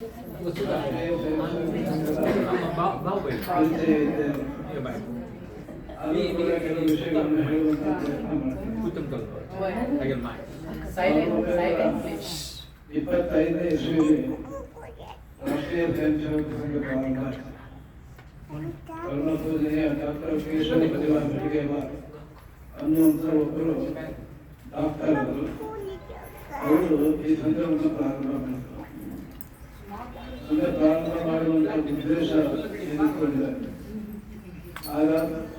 25ನೇ ಇಸ್ವಿಯಲ್ಲಿ ರಾಷ್ಟ್ರೀಯ ಸ್ವಯಂ ಸೇವಕ ಸಂಘ ಪ್ರಾರಂಭ ಕರುಣಾ ಪೂಜನೆಯ ಡಾಕ್ಟರ್ ಕೇಶವ ಅನ್ನುವಂಥ ಒಬ್ಬರು ಡಾಕ್ಟರ್ ಅವರು ಈ ಸಂಘವನ್ನು ಪ್ರಾರಂಭ ಮಾಡಿದರು. ಸಂಘ ಪ್ರಾರಂಭ ಮಾಡುವಂಥ ಉದ್ದೇಶ ಏನಿಟ್ಕೊಂಡಿದ್ದಾರೆ. ಆಗ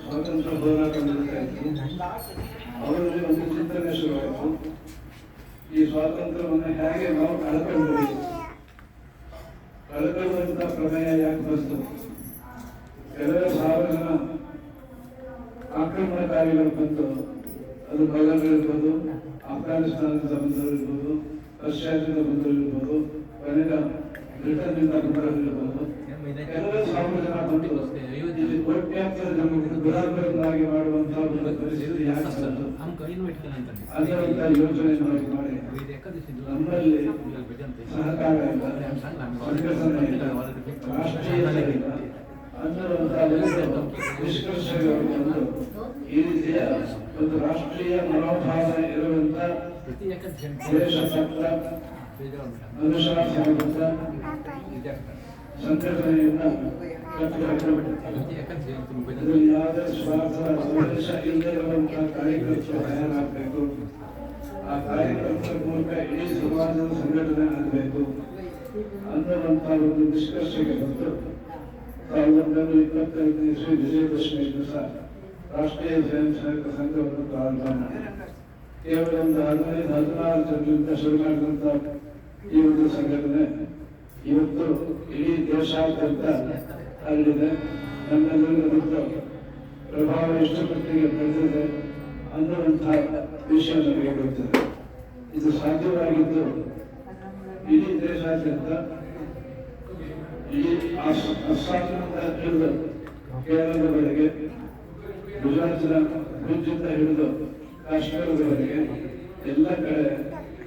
ಸ್ವಾತಂತ್ರ್ಯ ಹೋರಾಟ ನಡೀತಾ ಇತ್ತು. ಅವರಲ್ಲಿ ಒಂದು ಚಿಂತನೆ ಶುರುವಾಯಿತು. ಈ ಸ್ವಾತಂತ್ರ್ಯವನ್ನು ಹೇಗೆ ನಾವು ಕಳ್ಕೊಳ್ಳುವಂತ ಪ್ರಮೇಯ ಯಾಕೆ ಬಂತು? ಕೆಲವೇ 1000 ಜನ ಆಕ್ರಮಣಕಾರಿಗಳು ಬಂತು. ಅದು ಮೊಘಲರಿರ್ಬೋದು, ಅಫ್ಘಾನಿಸ್ತಾನದಿಂದ ಬಂದವರಿರ್ಬೋದು, ರಷ್ಯಾದಿಂದ ಬಂದವರಿರ್ಬೋದು, ಕೊನೆಗ ಬ್ರಿಟನ್ನಿಂದ ಬಂದವರಿರ್ಬೋದು. ಕೆಲವೇ 1000 ಜನ ಬಂತು. ಇಲ್ಲಿ ಕೋಟ್ಯಾಂತರ ಜನರಿಗೆ ದುರಾಗ್ರಹವಾಗಿ ಮಾಡುವಂತಹ ಒಂದು ಪರಿಸ್ಥಿತಿ ಯಾಕೆ ಬಂತು ಅನ್ನುವಂಥ ಯೋಚನೆ ಮಾಡಿ ನಮ್ಮಲ್ಲಿ ಸಹಕಾರ ಇಲ್ಲ, ಸಂಘಟನೆ ಇಲ್ಲ, ರಾಷ್ಟ್ರೀಯತೆ ಇಲ್ಲ ಅನ್ನುವಂಥ ನಿಷ್ಕರ್ಷಗಳು ಬಂದು ಈ ರೀತಿಯ ಒಂದು ರಾಷ್ಟ್ರೀಯ ಮನೋಭಾವನೆ ಇರುವಂತ ದೇಶಭಕ್ತ ಅನುಶಾಸನಬದ್ಧ ಸಂಘಟನೆಯನ್ನ ಯಾವುದೇ ಸ್ವಾರ್ಥ ಉದ್ದೇಶ ಇಲ್ಲದಿರುವಂತಹ ಕಾರ್ಯಕರ್ತರು ತಯಾರಾಗಬೇಕು. ಆ ಕಾರ್ಯಕರ್ತರ ಮೂಲಕ ಇಡೀ ಸಮಾಜದ ಸಂಘಟನೆ ಆಗಬೇಕು ಅನ್ನುವಂಥ ಒಂದು ನಿಷ್ಕರ್ಷೆಗೆ ಬಂದು 1925ನೇ ಇಸ್ವಿ ವಿಜಯದಶಮಿ ದಿವಸ ರಾಷ್ಟ್ರೀಯ ಸ್ವಯಂ ಸೇವಕ ಸಂಘವನ್ನು ಪ್ರಾರಂಭ ಮಾಡಿ ಕೇವಲ ಒಂದು 15-16 ಜನರಿಂದ ಶುರು ಮಾಡಿದಂಥ ಈ ಒಂದು ಸಂಘಟನೆ ಇವತ್ತು ಇಡೀ ದೇಶಾದ್ಯಂತ ಹರಡಿದೆ. ನಮ್ಮೆಲ್ಲರಿಗೂ ಗೊತ್ತು ಪ್ರಭಾವ ಎಷ್ಟು ಮಟ್ಟಿಗೆ ಬೆಳೆದಿದೆ ಅನ್ನುವಂತಹ ವಿಷಯ ನಮಗೆ ಗೊತ್ತಿದೆ. ಇದು ಸಾಧ್ಯವಾಗಿದ್ದು ಇಡೀ ದೇಶಾದ್ಯಂತ ಇಡೀ ಅಸ್ಸಾಂನಿಂದ ಹಿಡಿದು ಕೇರಳದವರೆಗೆ, ಗುಜರಾತಿನ ಭುಜ್ಜಿಂದ ಹಿಡಿದು ಕಾಶ್ಮೀರದವರೆಗೆ ಎಲ್ಲ ಕಡೆ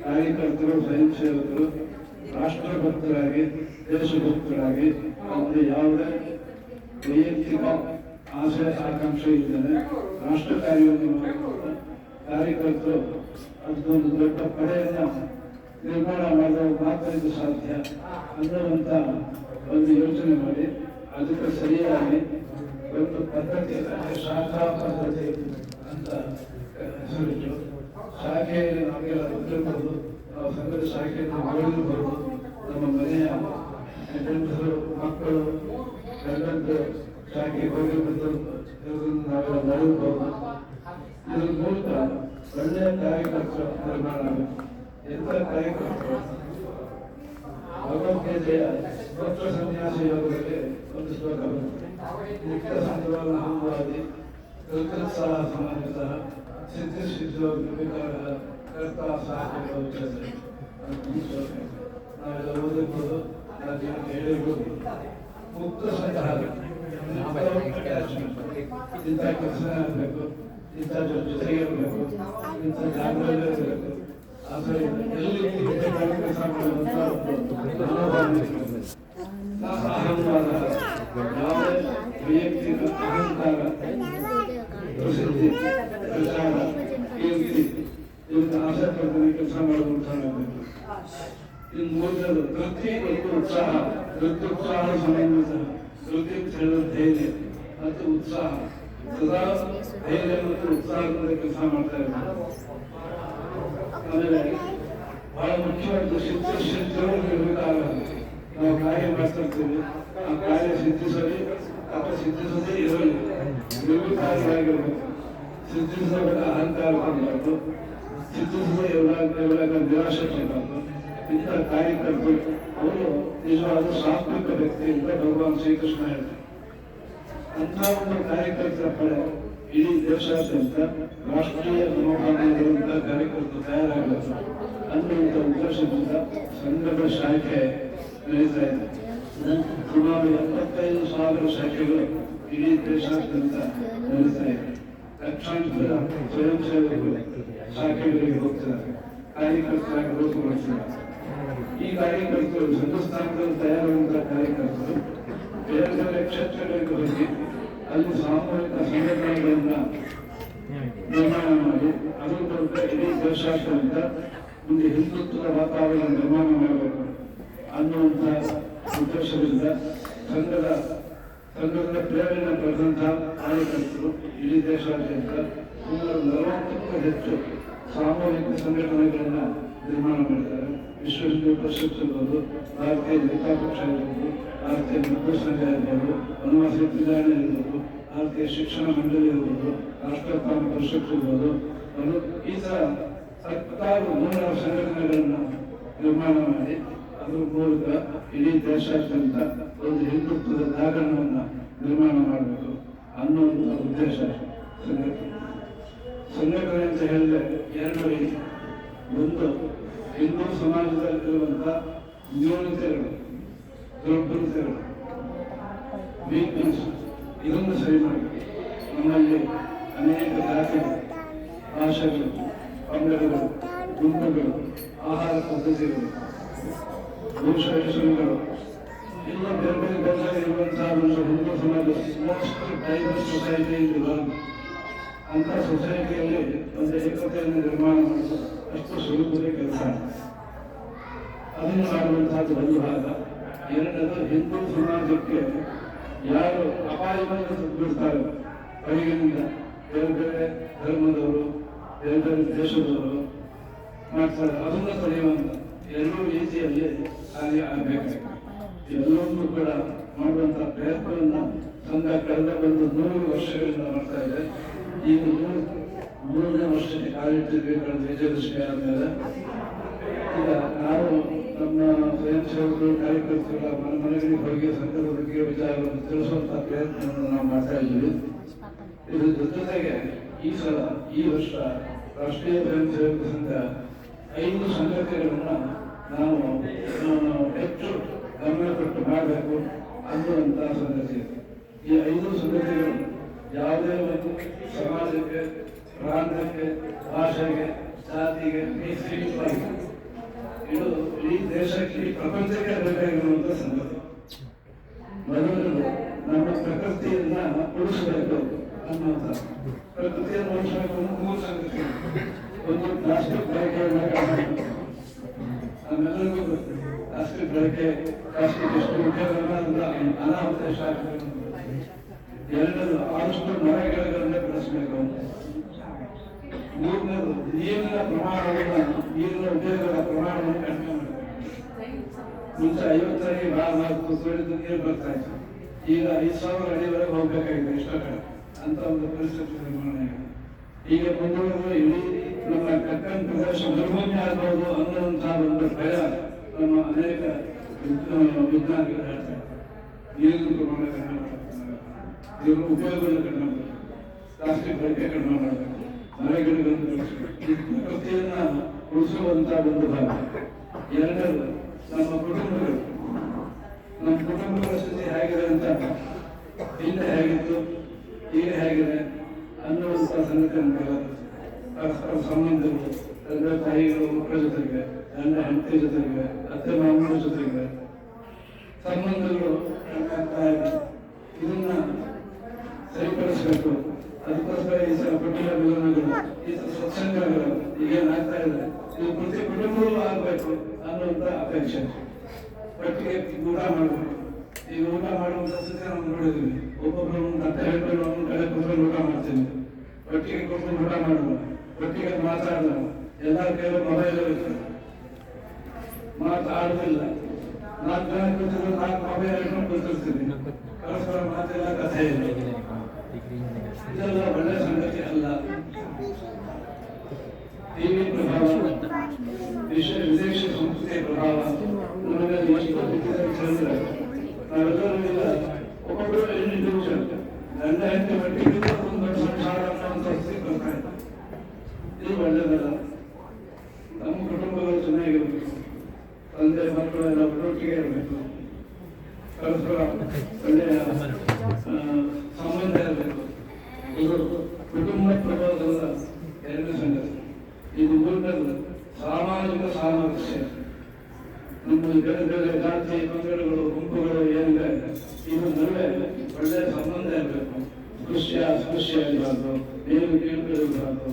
ಕಾರ್ಯಕರ್ತರು, ಸ್ವಯಂ ಸೇವಕರು ರಾಷ್ಟ್ರಭಕ್ತರಾಗಿ, ದೇಶಭಕ್ತರಾಗಿ ಅವರಿಗೆ ಯಾವುದೇ ವೈಯಕ್ತಿಕ ಆಸೆ ಆಕಾಂಕ್ಷೆ ಇಲ್ಲದೆ ರಾಷ್ಟ್ರ ಕಾರ್ಯವನ್ನು ಮಾಡಿಕೊಂಡು ಕಾರ್ಯಕರ್ತರು ಅದೊಂದು ದೊಡ್ಡ ಪಡೆಯನ್ನ ನಿರ್ಮಾಣ ಮಾಡುವ ಮಾತ್ರ ಇದು ಸಾಧ್ಯ ಅನ್ನುವಂಥ ಒಂದು ಯೋಚನೆ ಮಾಡಿ ಅದಕ್ಕೆ ಸರಿಯಾಗಿ ಒಂದು ಪದ್ಧತಿ, ಶಾಖಾ ಪದ್ಧತಿ ಅಂತ ಹೆಸರಿಟ್ಟು ಶಾಖೆಯಲ್ಲಿ ನಾವೆಲ್ಲ ಗೊತ್ತಿರ್ಬೋದು. ನಾವು ಸಂಘದ ಶಾಖೆಯನ್ನು ನೋಡಿರ್ಬೋದು. ನಮ್ಮ ಮನೆಯ ಹೆಣ್ಣರು, ಮಕ್ಕಳು, ಗಂಡಂದು ಶಾಖೆಗೆ ಹೋಗಿರ್ಬೋದು. ನಾವೆಲ್ಲ ನೋಡಿರ್ಬೋದು. ಇದರ ಮೂಲಕ ಒಳ್ಳೆಯ ಕಾರ್ಯಕರ್ತರು ನಿರ್ಮಾಣ ಆಗಬೇಕು. ಎಂಥ ಕಾರ್ಯಕರ್ತರು ಭಗವದ್ಗೀತೆಯ ಭಕ್ತ ಸನ್ಯಾಸ ಯೋಗದಲ್ಲಿ ಒಂದು ಶ್ಲೋಕ ಬರುತ್ತೆ. ಮುಕ್ತ ಸಂತೋಲನ ಅನುವಾದಿ ಕೃತ್ಯೋತ್ಸಾಹ ಸಮಾನಿತ ಸಿದ್ಧಿ ಸಿದ್ಧೋ ನಿರ್ವಿಕಾರ ಕರ್ತಾ ಸಾಧ್ಯ ಉಚ್ಯತೆ. ಈ ಶ್ಲೋಕ ನಾವೆಲ್ಲ ಓದಿರ್ಬೋದು, ನಾವು ಹೇಳಿರ್ಬೋದು. ಮುಕ್ತ ಸಂಗ್ರಹ ಇಂಥ ಕೆಲಸ ಆಗಬೇಕು, ಇಂಥ ಜೊತೆಗೆ ಇರಬೇಕು, ಇಂಥ ಜಾಗದಲ್ಲಿ ಇರಬೇಕು. ಎಲ್ಲಿ ಕೆಲಸ ಮಾಡುವಂತ ಅಹಂಕಾರ, ಯಾವುದೇ ವೈಯಕ್ತಿಕ ಅಹಂಕಾರ, ಪ್ರಸಿದ್ಧಿ, ಪ್ರಚಾರ, ಕೀರ್ತಿ ಇವತ್ತು ಆಸೆ ಪಡ್ತಾನೆ ಕೆಲಸ ಮಾಡುವಂತಾಗಬೇಕು. ಇನ್ನು ಮೂರನೇದು ವೃತ್ತಿ ಮತ್ತು ಉತ್ಸಾಹ. ವೃತ್ತ್ಯುತ್ಸಾಹ ಸಮನ್ವಿತ. ವೃತ್ತಿ ಹೇಳುವ ಧೈರ್ಯ ಮತ್ತು ಉತ್ಸಾಹ. ಸದಾ ಧೈರ್ಯ ಮತ್ತು ಉತ್ಸಾಹದಿಂದ ಕೆಲಸ ಮಾಡ್ತಾ ಇರಬೇಕು. ಆಮೇಲೆ ಬಹಳ ಮುಖ್ಯವಾದ ಸಿದ್ಧಿಗಳು ನಿರ್ಮಿತಾಗಲ್ಲ. ನಾವು ಕಾರ್ಯ ಮಾಡ್ತಿರ್ತೀವಿ, ಆ ಕಾರ್ಯ ಸಿದ್ಧಿಸಲಿ ಅಥವಾ ಸಿದ್ಧಿಸದೇ ಇರಲಿ, ನಿರ್ವಿಕಾರವಾಗಿರಬೇಕು. ಸಿದ್ಧಿಸದ ಅಹಂಕಾರ ಮಾಡಬಾರ್ದು, ಸಿದ್ಧಿಸದೇ ಇರಲಾಗ ನಿರಾಶೆ ಮಾಡಬಾರ್ದು. ಇಂಥ ಕಾರ್ಯಕರ್ತರು ಅವರು ನಿಜವಾದ ಸಾತ್ವಿಕ ವ್ಯಕ್ತಿ ಅಂತ ಭಗವಾನ್ ಶ್ರೀಕೃಷ್ಣ ಹೇಳ್ತಾರೆ. ಅಂಥ ಒಂದು ಕಾರ್ಯಕರ್ತರ ಪಡೆ ಇಡೀ ದೇಶಾದ್ಯಂತ ರಾಷ್ಟ್ರೀಯ ಮನೋಭಾವನೆಗಳಿಂದ ಕಾರ್ಯಕರ್ತರು ತಯಾರಾಗಬೇಕು ಅನ್ನುವಂಥ ಉದ್ದೇಶದಿಂದ ಸಂಘದ ಶಾಖೆ ನಡೀತಾ ಇದೆ. ಸುಮಾರು 75,000 ಶಾಖೆಗಳು ಇಡೀ ದೇಶಾದ್ಯಂತ ನಡೀತಾ ಇದೆ. ಲಕ್ಷಾಂತರ ಸ್ವಯಂ ಸೇವಕರು ಶಾಖೆಗಳಿಗೆ ಹೋಗ್ತಿದ್ದಾರೆ, ಕಾರ್ಯಕರ್ತರಾಗಿ ರೂಪುಗೊಳಿಸಿದ್ದಾರೆ. ಈ ಕಾರ್ಯಕರ್ತರು ಸಂಘಸ್ಥಾನದಲ್ಲಿ ತಯಾರಾದಂತಹ ಕಾರ್ಯಕರ್ತರು ಬೇರೆ ಬೇರೆ ಕ್ಷೇತ್ರಗಳಿಗೆ ಹೋಗಿ ಅಲ್ಲಿ ಸಾಮೂಹಿಕ ಸಂಘಟನೆಗಳನ್ನ ನಿರ್ಮಾಣ ಮಾಡಿ ಅದರ ಮೂಲಕ ಇಡೀ ದೇಶಾದ್ಯಂತ ಒಂದು ಹಿಂದುತ್ವದ ವಾತಾವರಣ ನಿರ್ಮಾಣ ಮಾಡಬೇಕು ಅನ್ನುವಂತಹ ಉದ್ದೇಶದಿಂದ ಸಂಘದ ಪ್ರೇರಣೆ ಪಡೆದಂತಹ ಕಾರ್ಯಕರ್ತರು ಇಡೀ ದೇಶಾದ್ಯಂತ ಸುಮಾರು 40ಕ್ಕೂ ಹೆಚ್ಚು ಸಾಮೂಹಿಕ ಸಂಘಟನೆಗಳನ್ನ ನಿರ್ಮಾಣ ಮಾಡಿದ್ದಾರೆ. ವಿಶ್ವ ಹಿಂದೂ ಪರಿಷತ್ ಇರ್ಬೋದು, ಭಾರತೀಯ ಜನತಾ ಪಕ್ಷ ಇರ್ಬೋದು, ಭಾರತೀಯ ಮಜ್ದೂರ್ ಸಂಘ ಇರ್ಬೋದು, ವನವಾಸಿ ಕಲ್ಯಾಣ ಇರ್ಬೋದು, ಭಾರತೀಯ ಶಿಕ್ಷಣ ಮಂಡಳಿ ಇರ್ಬೋದು, ರಾಷ್ಟ್ರೋತ್ಥಾನ ಪರಿಷತ್ ಇರ್ಬೋದು, ಈ ಥರ 16 ಸಂಘಟನೆಗಳನ್ನ ನಿರ್ಮಾಣ ಮಾಡಿ ಅದರ ಮೂಲಕ ಇಡೀ ದೇಶಾದ್ಯಂತ ಒಂದು ಹಿಂದುತ್ವದ ಜಾಗರಣವನ್ನ ನಿರ್ಮಾಣ ಮಾಡಬೇಕು ಅನ್ನುವಂಥ ಉದ್ದೇಶ ಸಂಘಟನೆ ಅಂತ ಹೇಳಿದ್ರೆ 2 ರೀತಿ. ಒಂದು ಹಿಂದೂ ಸಮಾಜದಲ್ಲಿರುವಂಥ ನ್ಯೂನತೆಗಳು, ದುರ್ಬಲತೆಗಳು, ವೀಕ್ನೆಸ್, ಇದನ್ನು ಸರಿ ಮಾಡಿ ನಮ್ಮಲ್ಲಿ ಅನೇಕ ಜಾತಿಗಳು, ಭಾಷೆಗಳು, ಪಂಗಡಗಳು, ಗುಂಪುಗಳು, ಆಹಾರ ಪದ್ಧತಿಗಳು, ಭೂಷಣಗಳು ಎಲ್ಲ ಬೇರೆ ಬೇರೆ ಬೇರೆ ಇರುವಂತಹ ಒಂದು ಹಿಂದೂ ಸಮಾಜ ಮೋಸ್ಟ್ ಡೈವರ್ಸ್ ಸೊಸೈಟಿ ಅಂತ ಸೊಸೈಟಿಯಲ್ಲಿ ಒಂದು ಏಕತೆಯನ್ನು ನಿರ್ಮಾಣ ಮಾಡೋದು ಅಷ್ಟು ಸುಲಭದ ಕೆಲಸ. ಅದನ್ನು ಮಾಡುವಂತಹದ್ದು ಒಂದು ಭಾಗ. ಎರಡನೇದು ಹಿಂದೂ ಸಮಾಜಕ್ಕೆ ಯಾರು ಅಪಾಯವನ್ನು ಬಿಡ್ತಾರೆ ಹೊರಗಿನಿಂದ ಬೇರೆ ಬೇರೆ ಧರ್ಮದವರು, ಬೇರೆ ಬೇರೆ ದೇಶದವರು ಮಾಡ್ತಾರೆ, ಅದನ್ನು ತಡೆಯುವಂತ 2 ರೀತಿಯಲ್ಲಿ ಕಾರ್ಯ ಆಗಬೇಕು. ಎಲ್ಲವನ್ನೂ ಕೂಡ ಮಾಡುವಂತಹ ಪ್ರಯತ್ನವನ್ನು ಸಂಘ ಕಳೆದ ಒಂದು 100 ವರ್ಷಗಳಿಂದ ಮಾಡ್ತಾ ಇದೆ. ಈಗ 3ನೇ ವರ್ಷಕ್ಕೆ ಕಾಲಿಟ್ಟಿದ್ವಿ ಕಳೆದ ವಿಜಯದಶಮಿ ಆದಮೇಲೆ. ಈಗ ನಾವು ನಮ್ಮ ಸ್ವಯಂ ಸೇವಕರು, ಕಾರ್ಯಕರ್ತರುಗಳ ಮನೆಗಳಿಗೆ ಹೋಗಿ ಸಂಘದ ಬಗ್ಗೆ ವಿಚಾರವನ್ನು ತಿಳಿಸುವಂತಹ ಪ್ರಯತ್ನವನ್ನು ನಾವು ಮಾಡ್ತಾ ಇದ್ದೀವಿ. ಇದರ ಜೊತೆಗೆ ಈ ವರ್ಷ ರಾಷ್ಟ್ರೀಯ ಸ್ವಯಂ ಸೇವಕ ಸಂಘ 5 ಸಂಗತಿಗಳನ್ನು ನಾವು ಹೆಚ್ಚು ಗಮನ ಕೊಟ್ಟು ಮಾಡಬೇಕು ಅನ್ನುವಂತಹ ಸಂಗತಿ. ಈ 5 ಸಂಗತಿಗಳು ಯಾವುದೇ ಒಂದು ಸಮಾಜಕ್ಕೆ, ಪ್ರಾಂತಕ್ಕೆ, ಭಾಷೆಗೆ, ಜಾತಿಗೆ ಮೀಸಲಿಟ್ಟವಾಗಿ ಇದು ಇಡೀ ದೇಶಕ್ಕೆ, ಈ ಪ್ರಪಂಚಕ್ಕೆ ಬೇಕಾಗಿರುವಂಥ ಸಂಗತಿ. ಮೊದಲು ನಮ್ಮ ಪ್ರಕೃತಿಯನ್ನ ಉಳಿಸಬೇಕು ಅನ್ನುವಂಥ, ಪ್ರಕೃತಿಯನ್ನು ಉಳಿಸಬೇಕು ಅನ್ನೋ 3 ಸಂಗತಿ. ಒಂದು ಪ್ಲಾಸ್ಟಿಕ್ ಬಳಕೆ, ನಮ್ಮೆಲ್ಲರಿಗೂ ಗೊತ್ತು ಪ್ಲಾಸ್ಟಿಕ್ ಬಳಕೆ, ಪ್ಲಾಸ್ಟಿಕ್ ಎಷ್ಟು ಉಪಯೋಗ ಅನಾಹುತ ಎಷ್ಟಾಗಬೇಕು. ಎರಡನೇದು ಆದಷ್ಟು ಮರಗಿಡಗಳನ್ನೇ ಬೆಳೆಸಬೇಕು. ಮೂರನೇದು ನೀರಿನ ಪ್ರಮಾಣವನ್ನು, ನೀರಿನ ಉಪಯೋಗದ ಪ್ರಮಾಣವನ್ನು ಕಡಿಮೆ ಮಾಡಬೇಕು. ಮುಂಚೆ 50 ಅಡಿ ತೊಳೆದು ನೀರು ಬರ್ತಾ ಇತ್ತು, ಈಗ 5000 ಅಡಿವರೆಗೆ ಹೋಗ್ಬೇಕಾಗಿದೆ ಇಷ್ಟ ಕಡೆ ಅಂತ ಒಂದು ಪರಿಸ್ಥಿತಿ ನಿರ್ಮಾಣ ಆಗಿದೆ. ಈಗ ಮುಂದುವರೆದು ಇಡೀ ನಮ್ಮ ಕಕ್ಕನ್ ಪ್ರದೇಶ ಮರುಭೂಮಿ ಆಗಬಹುದು ಅನ್ನುವಂತಹ ಒಂದು ಭಯ ನಮ್ಮ ಅನೇಕ ವಿಜ್ಞಾನಿಗಳು ಹೇಳ್ತಾರೆ. ನೀರಿನ ಪ್ರಮಾಣ ಕಡಿಮೆ ಮಾಡಬೇಕು, ನೀರಿನ ಉಪಯೋಗವನ್ನು ಕಡಿಮೆ ಮಾಡಬೇಕು, ಪ್ಲಾಸ್ಟಿಕ್ ಬಳಕೆ ಕಡಿಮೆ ಮಾಡಬೇಕು, ಮರಗಿಡಗಳನ್ನು ಬೆಳೆಸಬೇಕು. ಪ್ರಕೃತಿಯನ್ನ ಉಳಿಸುವಂತಹ ಒಂದು ಭಾಗ. ಎರಡನೇದು ನಮ್ಮ ಕುಟುಂಬಗಳು, ನಮ್ಮ ಕುಟುಂಬಗಳ ಸ್ಥಿತಿ ಹೇಗಿದೆ ಅಂತ, ಹಿಂದೆ ಹೇಗಿತ್ತು ಈಗ ಹೇಗಿದೆ ಅನ್ನುವಂಥ ಸಂಗತಿಯನ್ನು ಪರಸ್ಪರ ಸಂಬಂಧಗಳು, ತಂದೆ ತಾಯಿಗಳು ಮಕ್ಕಳ ಜೊತೆಗೆ, ಗಂಡ ಹೆಂಡತಿ ಜೊತೆಗೆ, ಅತ್ತೆ ಮಾವನ ಜೊತೆಗೆ ಸಂಬಂಧಗಳು ಇದನ್ನ ಸರಿಪಡಿಸಬೇಕು. ಅದಕ್ಕೋಸ್ಕರ ಈ ಪಟ್ಟಿಯ ವಿಧಾನಗಳು, ಈ ಸತ್ಸಂಗಗಳು ಈಗೇನಾಗ್ತಾ ಇದೆ, ಇದು ಪ್ರತಿ ಕುಟುಂಬವೂ ಆಗಬೇಕು ಅನ್ನುವಂಥ ಅಪೇಕ್ಷೆ. ಒಟ್ಟಿಗೆ ಊಟ ಮಾಡಬೇಕು. ಈಗ ಊಟ ಮಾಡುವಂಥ ಸ್ಥಿತಿ ನಾವು ನೋಡಿದ್ವಿ. ಒಬ್ಬೊಬ್ಬರು ಒಂದು ಅರ್ಥ ಹೇಳ್ಕೊಂಡು ಒಂದು ಕಡೆ ಕೂತ್ಕೊಂಡು ಊಟ ಮಾಡ್ತೀವಿ. ಒಟ್ಟಿಗೆ ಕೂತ್ಕೊಂಡು ಊಟ ಮಾಡುವ, ಒಟ್ಟಿಗೆ ಮಾತಾಡುವ, ಎಲ್ಲರ ಕೈಯಲ್ಲಿ ಮೊಬೈಲ್ ಇರುತ್ತೆ, ಮಾತಾಡುವುದಿಲ್ಲ. 4 ಜನ ಕೂತಿದ್ರು, 4 ಮೊಬೈಲ್ ಇಟ್ಕೊಂಡು ಕೂತಿರ್ತೀವಿ, ಪರಸ್ಪರ ಮಾತೆಲ್ಲ ಕಥೆ ಇಲ್ಲ. ಇದೆಲ್ಲ ಒಳ್ಳೆ ಸಂಗತಿ ಅಲ್ಲ. ಟಿವಿ ಪ್ರಭಾವ, ವಿದೇಶಿ ಸಂಸ್ಕೃತಿಯ ಪ್ರಭಾವ ನಮಗೆ ಎಷ್ಟು ಬಿಟ್ಟಿದೆ. ನಾವೆಲ್ಲರೂ ಈಗ ಒಬ್ಬೊಬ್ಬರು ಇಂಡಿವಿಜುವಲ್ ಗಂಡ ಹೆಂಡತಿ ಒಟ್ಟಿಗೆ ಒಂದು ದೊಡ್ಡ ಸಂಸಾರ ಅನ್ನೋ ಸ್ಥಿತಿ ಬರ್ತಾ ಇದೆ. ಇದು ಒಳ್ಳೆಯದಲ್ಲ. ನಮ್ಮ ಕುಟುಂಬಗಳು ಚೆನ್ನಾಗಿರಬೇಕು, ತಂದೆ ಮಕ್ಕಳು ಎಲ್ಲ ಒಟ್ಟೊಟ್ಟಿಗೆ ಇರಬೇಕು, ಪರಸ್ಪರ ಒಳ್ಳೆಯ ಸಂಬಂಧ ಇರಬೇಕು. ಇದು ಕುಟುಂಬ ಪ್ರಭಾವದ 2 ಸಂಗತಿ. ಇದು ಮೂರನೇದು ಸಾಮಾಜಿಕ ಸಾಮರಸ್ಯ. ನಮ್ಮ ಬೇರೆ ಬೇರೆ ಜಾತಿ ಪಂಗಡಗಳು ಗುಂಪುಗಳು ಏನಿದೆ ಇದ್ರ ನಡುವೆ ಒಳ್ಳೆಯ ಸಂಬಂಧ ಇರಬೇಕು. ಸ್ಪೃಶ್ಯ ಇರಬಾರ್ದು, ಮೇಲು ಕೀಳು ಇರಬಾರ್ದು.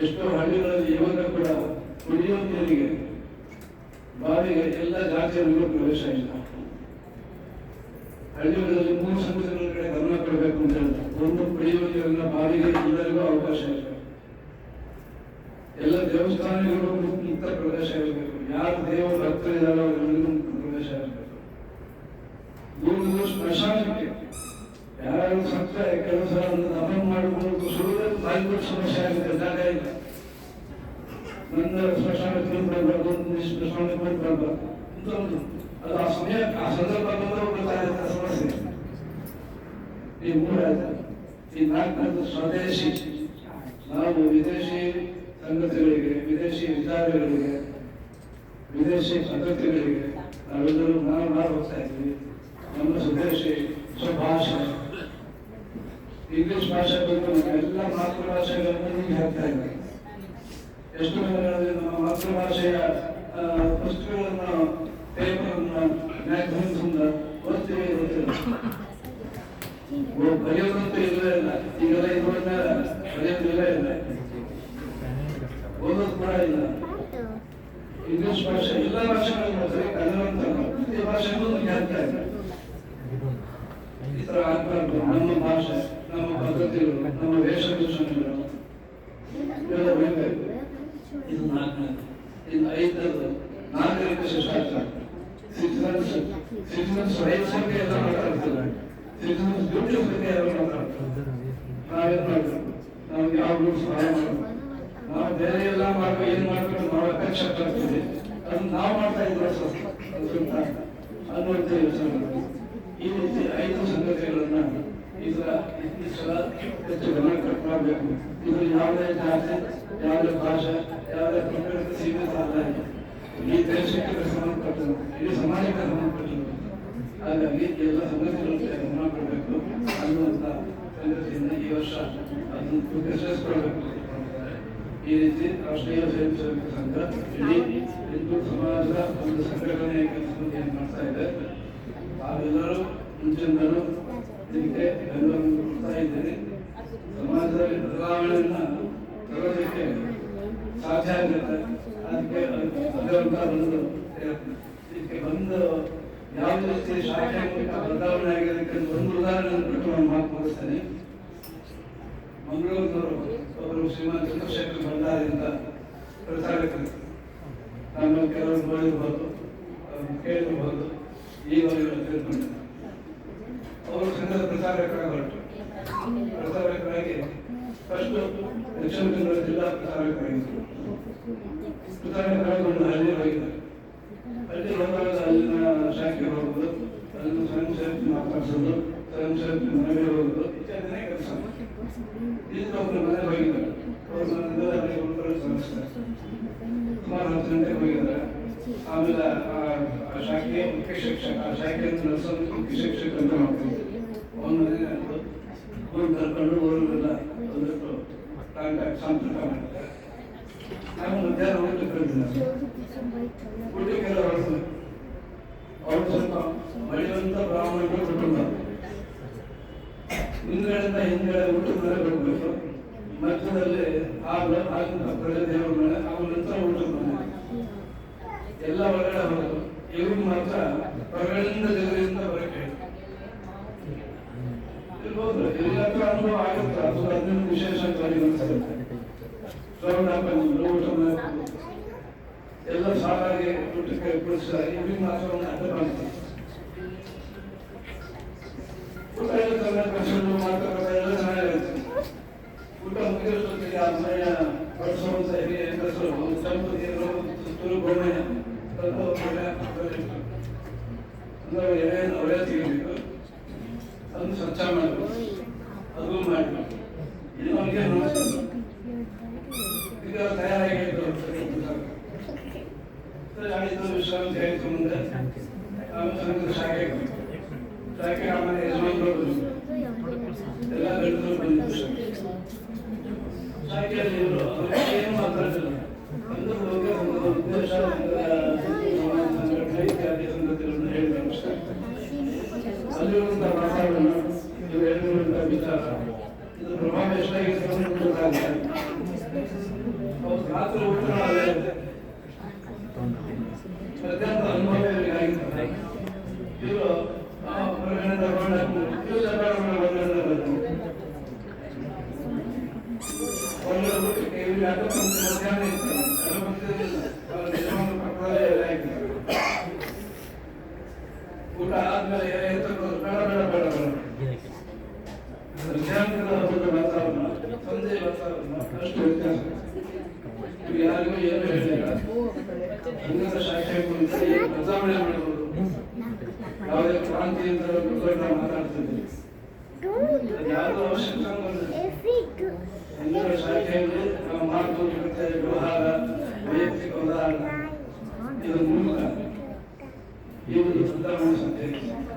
ಎಷ್ಟೋ ಹಳ್ಳಿಗಳಲ್ಲಿ ಇವಾಗ ಕೂಡ ಕುಡಿಯುವ ನೀರಿಗೆ ಬಾವಿಗೆ ಎಲ್ಲ ಜಾತಿಯವರಿಗೂ ಪ್ರವೇಶ ಇಲ್ಲ. ಹಳ್ಳಿಗಳಲ್ಲಿ 3 ಸಂಗತಿಗಳ ಕಡೆ ಗಮನ ಕೊಡಬೇಕು ಅಂತ ಹೇಳ್ತಾರೆ. ಒಂದು, ಕುಡಿಯುವ ನೀರನ್ನ ಬಾವಿಗೆ ಎಲ್ಲರಿಗೂ ಅವಕಾಶ ಇಲ್ಲ. ಎಲ್ಲ ದೇವಸ್ಥಾನಗಳು ಮುಕ್ತ ಪ್ರವೇಶ ಇರಬೇಕು. ಯಾರು ದೇವ ಭಕ್ತರಿದ್ದಾರೋ ಅವರೆಲ್ಲರಿಗೂ ಮುಕ್ತ ಪ್ರವೇಶ ಇರಬೇಕು. ದೂರದ ಸ್ಮಶಾನಕ್ಕೆ ಯಾರು ಸತ್ತ ಕೆಲವು ಸಲ ದಮನ ಮಾಡಿಕೊಂಡು ಸುಡುವುದೇ ಬಾಯಿ ಸಮಸ್ಯೆ ಆಗುತ್ತೆ. ಜಾಗ ಇಲ್ಲ. ನನ್ನ ಸ್ಮಶಾನಕ್ಕೆ ಬರಬಾರ್ದು, ಸ್ಮಶಾನಕ್ಕೆ ಬರಬಾರ್ದು ಅಂತ ಅದು ಆ ಸಮಯ ಆ ಸಂದರ್ಭ ಬಂದ ಸಮಸ್ಯೆ. ಈ 3 ಆಯ್ತು. ಈ 4ನೇದು ಸ್ವದೇಶಿ. ನಾವು ವಿದೇಶಿ ಸಂಗತಿಗಳಿಗೆ, ವಿದೇಶಿ ವಿಚಾರಗಳಿಗೆ, ವಿದೇಶಿ ಪದ್ಧತಿಗಳಿಗೆ ನಾವೆಲ್ಲರೂ ನಾವು ಹೋಗ್ತಾ ಇದ್ವಿ. ನಮ್ಮ ಸ್ವದೇಶಿ ಸ್ವಭಾಷೆ ಇಂಗ್ಲಿಷ್ ಭಾಷೆ ಬಗ್ಗೆ ಎಲ್ಲ ಮಾತೃಭಾಷೆಗಳನ್ನು ಈಗ ಹಾಕ್ತಾ ಇದ್ದಾರೆ. ಎಷ್ಟು ದಿನಗಳಲ್ಲಿ ನಮ್ಮ ಮಾತೃಭಾಷೆಯ ಪುಸ್ತಕಗಳನ್ನು, ಪೇಪರನ್ನು, ಮ್ಯಾಗಝಿನ್ಸ್ ಓದ್ತೀವಿ ಗೊತ್ತಿಲ್ಲ. ಬರೆಯೋದಂತೂ ಇಲ್ಲವೇ ಇಲ್ಲ. ಈಗೆಲ್ಲ ಇದನ್ನ ಬರೆಯೋದಿಲ್ಲ ಇಲ್ಲ, ಓದೋದು ಕೂಡ ಇಲ್ಲ. ಇಂಗ್ಲಿಷ್ ಭಾಷೆ ಎಲ್ಲ ಭಾಷೆಗಳನ್ನು ಓದ್ತಾರೆ. ಕನ್ನಡ ಈ ಭಾಷೆಗಳನ್ನು ಹೇಳ್ತಾ ಇದ್ದಾರೆ. ಈ ತರ ಆಗ್ಬಾರ್ದು. ನಮ್ಮ ಭಾಷೆ, ನಮ್ಮ ಪದ್ಧತಿಗಳು, ನಮ್ಮ ವೇಷಭೂಷಣಗಳು ಇವೆಲ್ಲ ಉಳಿಬೇಕು. ಇದು 4ನೇದು. ಇನ್ನು 5ನೇದು ನಾಗರಿಕ ಶಿಷ್ಟಾಚಾರ. ಸಿಟಿಜನ್ಸ್ ರೈಟ್ಸ್ ಬಗ್ಗೆ ಎಲ್ಲ ಮಾತಾಡ್ತಾರೆ. ಸಿಟಿಜನ್ಸ್ ಡ್ಯೂಟೀಸ್ ಬಗ್ಗೆ ಎಲ್ಲ ಮಾತಾಡ್ತಾರೆ. ನಾವೇನ್ ಮಾಡ್ಬೇಕು? ನಾವು ಯಾವ ರೂಲ್ಸ್ ಫಾಲೋ ಮಾಡಬೇಕು? ನಾವು ಬೇರೆ ಎಲ್ಲ ಮಾಡುವ ಏನ್ ಮಾಡ್ಬೇಕು ನಾವು ಅಪೇಕ್ಷೆ ಪಡ್ತೀವಿ, ಅದನ್ನ ನಾವು ಮಾಡ್ತಾ ಇದ್ರೆ ಅನ್ನುವಂಥ ಯೋಚನೆ. ಈ ರೀತಿ 5 ಸಂಗತಿಗಳನ್ನ ಇದರ ಇತ್ತೀಚಲ ಹೆಚ್ಚು ಗಮನ ಮಾಡಬೇಕು. ಇದು ಯಾವುದೇ ಜಾತಿ, ಯಾವುದೇ ಭಾಷೆ, ಯಾವುದೇ ಪ್ರಕೃತಿ ಸೀಮಿತ ಅಲ್ಲ. ಈ ದೇಶಕ್ಕೆ ಸಂಬಂಧಪಟ್ಟದ್ದು, ಇಡೀ ಸಮಾಜಕ್ಕೆ ಸಂಬಂಧಪಟ್ಟದ್ದು. ಹಾಗಾಗಿ ಎಲ್ಲ ಸಂಗತಿಗಳ ಗಮನ ಕೊಡಬೇಕು ಅನ್ನುವಂಥ ಸಂಗತಿಯಿಂದ ಈ ವರ್ಷ ಅದನ್ನು ಯಶಸ್ವಿಗೊಳ್ಳಬೇಕು. ಈ ರೀತಿ ರಾಷ್ಟ್ರೀಯ ಸ್ವಯಂ ಸೇವಕ ಸಂಘ ಇಡೀ ಹಿಂದೂ ಸಮಾಜದ ಒಂದು ಸಂಘಟನೆಯ ಕೆಲಸವನ್ನು ಮಾಡ್ತಾ ಇದೆ. ತಾವೆಲ್ಲರೂ ಮುಂಚಿನಿಂದಲೂ ಇದಕ್ಕೆ ಬೆಂಬಲವನ್ನು ಕೊಡ್ತಾ ಇದ್ದೀರಿ. ಸಮಾಜದಲ್ಲಿ ಬದಲಾವಣೆಯನ್ನ ತರೋದಕ್ಕೆ ಸಾಧ್ಯ ಆಗುತ್ತೆ. ಅದಕ್ಕೆ ಒಂದು ಇದಕ್ಕೆ ಬಂದು ಯಾವ ರೀತಿ ಶಾಖೆ ಮೂಲಕ ಬದಲಾವಣೆ ಆಗಿರೋದಕ್ಕೆ ಒಂದು ಉದಾಹರಣೆ ಕೊಟ್ಟು ನಾನು ಮಾತು ಮುಗಿಸ್ತೇನೆ. ಮಂಗಳೂರಿನವರು ಒಬ್ಬರು ಶ್ರೀಮಾನ್ ಚಂದ್ರಶೇಖರ್ ಭಂಡಾರಿಯಿಂದ ಪ್ರಚಾರಕರು, ನಾನು ಕೆಲವರು ನೋಡಿರ್ಬೋದು, ಕೇಳಿರ್ಬೋದು, ಈವರೆಗೂ ತಿಳ್ಕೊಂಡಿದ್ದಾರೆ. ಅವರು ಸಂಘದ ಪ್ರಚಾರಕರಾಗಿ ಫಸ್ಟ್ ದಕ್ಷಿಣ ಕನ್ನಡ ಜಿಲ್ಲಾ ಪ್ರಚಾರಕರಾಗಿದ್ದರು. ಪ್ರಚಾರಕರಾಗಿ ಒಂದು ಹಳ್ಳಿ ಹೋಗಿದ್ದಾರೆ. ಹಳ್ಳಿ ಹೋದಾಗ ಅಲ್ಲಿನ ಶಾಖೆ ಹೋಗೋದು, ಅಲ್ಲಿನ ಸ್ವಯಂ ಸೇವಕಿ ಮಾತಾಡಿಸೋದು, ಸ್ವಯಂ ಸೇವಕಿ ಮನೆಗೆ ಹೋಗೋದು ಇತ್ಯಾದಿನೇ ಕೆಲಸ. ಈಗ ಒಬ್ಬರು ಮನೆಗೆ ಹೋಗಿದ್ದಾರೆ. ಅವ್ರ ಮನೆಯಿಂದ ಅಲ್ಲಿ ಒಬ್ಬರು ಸಂಸ್ಥೆ ಸುಮಾರು 10 ಗಂಟೆಗೆ ಹೋಗಿದ್ದಾರೆ. ಆಮೇಲೆ ಆ ಶಾಖೆಯ ಮುಖ್ಯ ಶಿಕ್ಷಕ, ಆ ಶಾಖೆಯನ್ನು ನಡೆಸೋದಕ್ಕೆ ಮುಖ್ಯ ಶಿಕ್ಷಕ ಅಂತ ಮಾಡ್ತೀವಿ. ಅವನ ಮನೆಗೆ ಊರು ಕರ್ಕೊಂಡು ಊರಿಗೆಲ್ಲ ಒಂದಷ್ಟು ಸಂಪರ್ಕ ಮಾಡ್ತಾರೆ. ನಾವು ಮಧ್ಯಾಹ್ನ ಊಟ ಕರೆದಿದ್ದಾರೆ. ಊಟಕ್ಕೆಲ್ಲ ಹೊರಡ್ತಾರೆ. ಅವರು ಸ್ವಲ್ಪ ಮಳೆಯುವಂತ ಬ್ರಾಹ್ಮಣರು ಕುಟುಂಬ. ಹಿಂದ್ಗಡೆ ಊಟದ ಮೇಲೆ ಬರಬೇಕು. ಮಧ್ಯದಲ್ಲಿ ಆಗಿನ ಪ್ರಜೆ ದೇವರ ಮನೆ, ಅವನ ನಂತರ ಊಟದ ಮನೆ ಎಲ್ಲ ಹೊರಗಡೆ ಹೋಗೋದು. ಇವ್ರಿಗೆ ಮಾತ್ರ ಹೊರಗಡೆಯಿಂದ ದೇವರಿಂದ ಬರಕ್ಕೆ ಇರ್ಬೋದು. ಎಲ್ಲಕ್ಕೂ ಅನುಭವ ಆಗುತ್ತೆ. ಅದು ಅದನ್ನು ವಿಶೇಷ ಅನಿಸುತ್ತೆ. ಶ್ರವಣ ಊಟ ಎಲ್ಲ ಸಾಲಾಗಿ ಊಟಕ್ಕೆ ಕುಡಿಸಿದಾಗ ಇವ್ರಿಗೆ ಮಾತ್ರ ಒಂದು ಅಡ್ಡ ಮಾಡ್ತಾರೆ. ಊಟ ಎಲ್ಲ ಮಾತಾಡೋದು ಎಲ್ಲ ಚೆನ್ನಾಗಿರುತ್ತೆ. ಊಟ ಮುಗಿಸೋದಕ್ಕೆ ಆ ಮನೆಯ ಬಡಿಸುವಂತ ಹಿರಿಯ ಹೆಂಗಸರು ಒಂದು ಸ್ವಲ್ಪ ನೀರು ಸುತ್ತೂರು ಗೋಮಯ ಅಂದ್ರೆ ಏನೇನು ಅವರೇ ತೆಗಿಬೇಕು, ಅದನ್ನು ಸ್ವಚ್ಛ ಮಾಡಬೇಕು, ಅದು ಮಾಡಬೇಕು. ಇದು ನಮಗೆ ಈಗ ತಯಾರಾಗಿದ್ದು ವಿಶ್ರಾಂತಿ ಆಯಿತು. ಮುಂದೆ ಆಮೇಲೆ ಶಾಖೆ ಆಮೇಲೆ ಯಜಮಾನರು ಎಲ್ಲ ಗಂಟಲು ಬಂದಿದ್ದು ಶಾಖೆಯಲ್ಲಿ ಇವರು ಏನು ಮಾತಾಡ್ತಿಲ್ಲ. ಒಂದು ಉದ್ದೇಶ ವಿಚಾರ. ಇದು ಪ್ರಭಾವ ಎಷ್ಟಾಗಿದೆ ರಾತ್ರಿ ಊಟ ಮಧ್ಯಾಹ್ನದ ಅನುಭವ ಆಗಿದೆ. ಇವರು ಊಟ ಆದ್ಮೇಲೆ ವಾತಾವರಣ ಸಂಜೆ ವಾತಾವರಣ ಅಷ್ಟು ವ್ಯತ್ಯಾಸ. ಯಾರಿಗೂ ಏನು ಹೇಳಿಲ್ಲ. ಹಿಂದಿನ ಶಾಖೆಗಳು ಬದಲಾವಣೆ ಮಾಡಬಹುದು. ಯಾವುದೇ ಕ್ರಾಂತಿ ಅಂತ ನಾವು ಮಾತಾಡ್ತಿದ್ದೀವಿ. ಯಾವುದೋ ಅವಶ್ಯಕ ಹಿಂದಿನ ಶಾಖೆಯಲ್ಲಿ ನಾವು ಮಾತು ಜೊತೆ ವ್ಯವಹಾರ ವೈಯಕ್ತಿಕ ಉದಾಹರಣ ಇದರ ಮೂಲಕ ಈ ಒಂದು ಬದಲಾವಣೆ ಸಂಖ್ಯೆ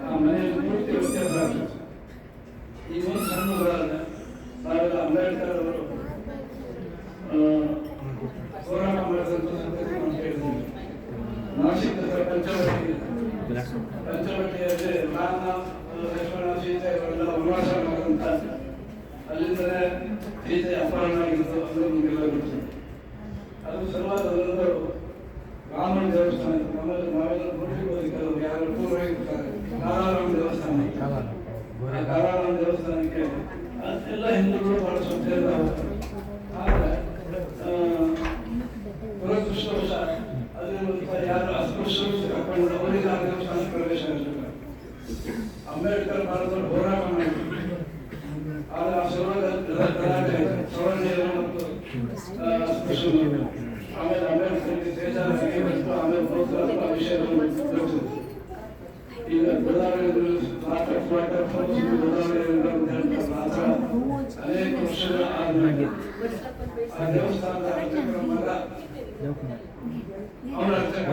ಆ ಮನೆಯಲ್ಲಿ ಪೂರ್ತಿ ವ್ಯತ್ಯಾಸ ಆಗ್ತದೆ. ಈ ಒಂದು ಸಣ್ಣ ಉದಾಹರಣೆ ನಾವೆಲ್ಲ ಅಂಬೇಡ್ಕರ್ ಅವರು ಹೋರಾಟ ಮಾಡಿದಂಥ ಸಂಗತಿ ನಾವು ಕೇಳಿದ್ದೀವಿ. ನಾಸಿಕದ ಪಂಚವಟಿಯಲ್ಲಿ ರಾಮ ಲಕ್ಷ್ಮಣ ಸೀತೆ ಅವರೆಲ್ಲ ವನವಾಸ ಮಾಡಿದಂಥ ಅಲ್ಲಿಂದಲೇ ಸೀತೆ ಅಪಹರಣ ಆಗಿತ್ತು ಅಂದ್ರೆ ನಮಗೆಲ್ಲ ಗೊತ್ತು. ಅದು ಸಲುವಾಗಿ ಅದೊಂದು ರಾಮನ ದೇವಸ್ಥಾನ ಇತ್ತು. ನಮ್ಮಲ್ಲಿ ನಾವೆಲ್ಲ ನೋಡಿರ್ಬೋದು, ಯಾರು ಪೂರ್ವಹಿರ್ತಾರೆ ಕಾಲಾರಾಮ ದೇವಸ್ಥಾನ. ಆ ಕಾಲಾರಾಮ ದೇವಸ್ಥಾನಕ್ಕೆ ಎಲ್ಲ ಹಿಂದೂಗಳು ಬಹಳ ಶ್ರದ್ಧೆಯಿಂದ ಹೋಗ್ತಾರೆ. ಆದರೆ ದುರದೃಷ್ಟವಶ ಅಲ್ಲಿರುವಂಥ ಯಾರು ಅಸ್ಪೃಶ್ಯರು ಸಿಕ್ಕಾಕೊಂಡು ಅವರಿಗೆ ಆ ದೇವಸ್ಥಾನಕ್ಕೆ ಪ್ರವೇಶ ಇರಲಿಲ್ಲ. ಅಂಬೇಡ್ಕರ್ ಭಾರತದಲ್ಲಿ ಹೋರಾಟ ಮಾಡಿದ್ರು. ಆದರೆ ಆ ಗಲಾಟೆ ಸವರ್ಣೀಯರು ಮತ್ತು ಅಸ್ಪೃಶ್ಯರು ಆಮೇಲೆ ಅಂಬೇಡ್ಕರ್ಗೆ ಸೇಜಾರಿಗೆ ಮತ್ತು ಆಮೇಲೆ ಪ್ರೋತ್ಸಾಹ ವಿಷಯಗಳು ಗೊತ್ತಿದೆ. ಈಗ ಬದಲಾವಣೆಗಳು ಅನೇಕ ವರ್ಷಗಳ ಆದ್ಮೇಲೆ ಆ ದೇವಸ್ಥಾನದ ಅರ್ಚಕರ ಮಗ ಅವನ ಅರ್ಚಕ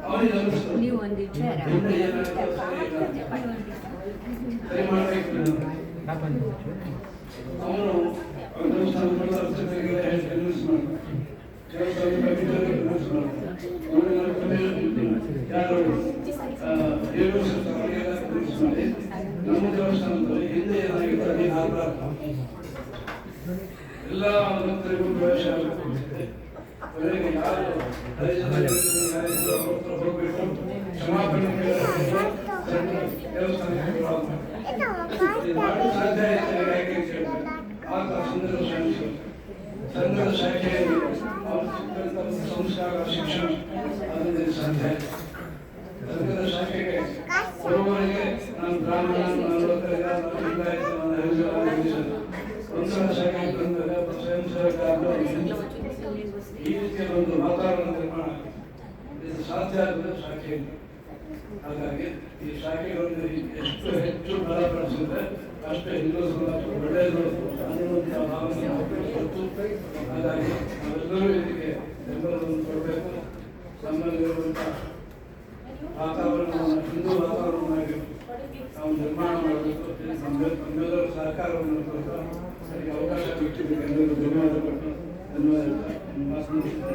ಅವನಿಗೆ ಅನಿಸ್ತು ಸರಿ ಮಾಡಬೇಕು. ಅವನು ದೇವಸ್ಥಾನದ ಅರ್ಚಕರಿಗೆ ಕನ್ವಿನ್ಸ್ ಮಾಡ್ತಾನೆ. ದೇವಸ್ಥಾನದ ಕಮಿಟಿಯವರಿಗೆ ಕನ್ವಿನ್ಸ್ ಮಾಡ್ತಾನೆ. ಯಾರು 7 ವರ್ಷ ಅವರಿಗೆಲ್ಲ ಕನ್ವಿನ್ಸ್ ಮಾಡಿ ನಮ್ಮ ದೇವಸ್ಥಾನದಲ್ಲಿ ಹಿಂದೆ ಏನಾಗಿದೆ ಅದೇ ಆಗಬಾರ್ದು, ಎಲ್ಲ ಭಕ್ತರಿಗೂ ಪ್ರವೇಶ ಆಗಬೇಕು. ಅವರಿಗೆ ಯಾರು ಹೋಗ್ಬೇಕು ಕ್ಷಮಾಪಣೆ ದೇವಸ್ಥಾನಕ್ಕೆ ಸಾಧ್ಯ ಆಯ್ತು. ಆತ ಸಂಘದ ಶಾಖೆಯಲ್ಲಿ ಸಂಸ್ಕಾರ ಶಿಕ್ಷಣ ಅದರಿಂದ ಸಾಧ್ಯ ಆಯ್ತು. ಸಂಘದ ಶಾಖೆಗೆ ಬರುವವರೆಗೆ ನಾನು ಬ್ರಾಹ್ಮಣ, ಒಂದ್ಸಲ ಶಾಖೆಗೆ ಬಂದರೆ ಸ್ವಯಂ ಸೇವಕ ಈ ರೀತಿಯ ಒಂದು ವಾತಾವರಣ ನಿರ್ಮಾಣ ಇದು ಸಾಧ್ಯ ಆಗುವುದು ಶಾಖೆಯಿಂದ. ಹಾಗಾಗಿ ಈ ಶಾಖೆಗಳನ್ನು ಎಷ್ಟು ಹೆಚ್ಚು ಬಲಪಡಿಸಿದ್ರೆ ಅಷ್ಟೇ ಹಿಂದೂ ಸಮಾಜ ಒಳ್ಳೆಯದು ಅನ್ನುವಂಥ ಭಾವನೆ ಕೊಟ್ಟು, ಹಾಗಾಗಿ ನಾವೆಲ್ಲರೂ ಇದಕ್ಕೆ ಬೆಂಬಲವನ್ನು ಕೊಡಬೇಕು. ನಮ್ಮಲ್ಲಿರುವಂಥ ವಾತಾವರಣವನ್ನು ಹಿಂದೂ ವಾತಾವರಣವಾಗಿ ನಾವು ನಿರ್ಮಾಣ ಮಾಡಬೇಕು. ನಮ್ಮೆಲ್ಲರ ಸಹಕಾರವನ್ನು ಕೊಟ್ಟು ಅದಕ್ಕೆ ಅವಕಾಶ ಕೊಟ್ಟಿದ್ದಕ್ಕೆ ಎಲ್ಲರೂ ಧನ್ಯವಾದ ಕೊಟ್ಟು ಧನ್ಯವಾದ. ನಮಸ್ಕಾರ.